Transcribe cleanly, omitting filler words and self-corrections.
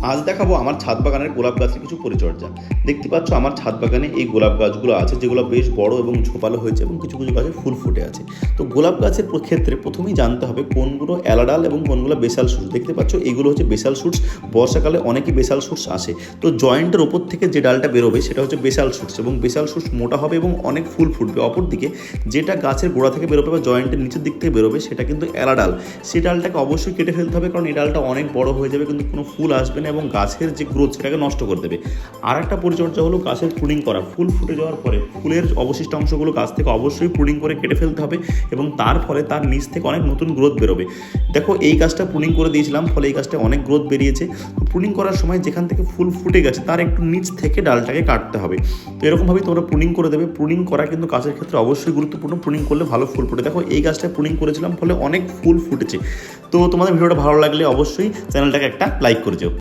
আজ দেখাবো আমার ছাদ বাগানের গোলাপ গাছের কিছু পরিচর্যা। দেখতে পাচ্ছ আমার ছাদ বাগানে এই গোলাপ গাছগুলো আছে, যেগুলো বেশ বড় এবং ঝোপালো হয়েছে এবং কিছু কিছু গাছে ফুল ফুটে আছে। তো গোলাপ গাছের ক্ষেত্রে প্রথমেই জানতে হবে কোনগুলো অ্যালাডাল এবং কোনগুলো বেসাল শুটস। দেখতে পাচ্ছ এইগুলো হচ্ছে বেসাল শুটস। বর্ষাকালে অনেকই বেসাল শুটস আসে। তো জয়েন্টের ওপর থেকে যে ডালটা বেরোবে সেটা হচ্ছে বেসাল শুটস, এবং বেসাল শুটস মোটা হবে এবং অনেক ফুল ফুটবে। অপরদিকে যেটা গাছের গোড়া থেকে বেরোবে বা জয়েন্টের নিচের দিক থেকে বেরোবে সেটা কিন্তু অ্যালাডাল। সেই ডালটাকে অবশ্যই কেটে ফেলতে হবে, কারণ এই ডালটা অনেক বড় হয়ে যাবে কিন্তু কোনো ফুল আসবে না এবং গাছের যে গ্রোথ সেটাকে নষ্ট করে দেবে। আর একটা পরিচর্যা হলো গাছের প্রুনিং করা। ফুল ফুটে যাওয়ার পরে ফুলের অবশিষ্ট অংশগুলো গাছ থেকে অবশ্যই প্রুনিং করে কেটে ফেলতে হবে, এবং তার ফলে তার নিচ থেকে অনেক নতুন গ্রোথ বেরোবে। দেখো এই গাছটা প্রুনিং করে দিয়েছিলাম, ফলে এই গাছটা অনেক গ্রোথ বেরিয়েছে। প্রুনিং করার সময় যেখান থেকে ফুল ফুটে গেছে তার একটু নিচ থেকে ডালটাকে কাটতে হবে। তো এরকমভাবেই তোমরা প্রুনিং করে দেবে। প্রুনিং করা কিন্তু গাছের ক্ষেত্রে অবশ্যই গুরুত্বপূর্ণ। প্রুনিং করলে ভালো ফুল ফুটে। দেখো এই গাছটা প্রুনিং করেছিলাম, ফলে অনেক ফুল ফুটেছে। তো তোমাদের ভিডিওটা ভালো লাগলে অবশ্যই চ্যানেলটাকে একটা লাইক করে যেও।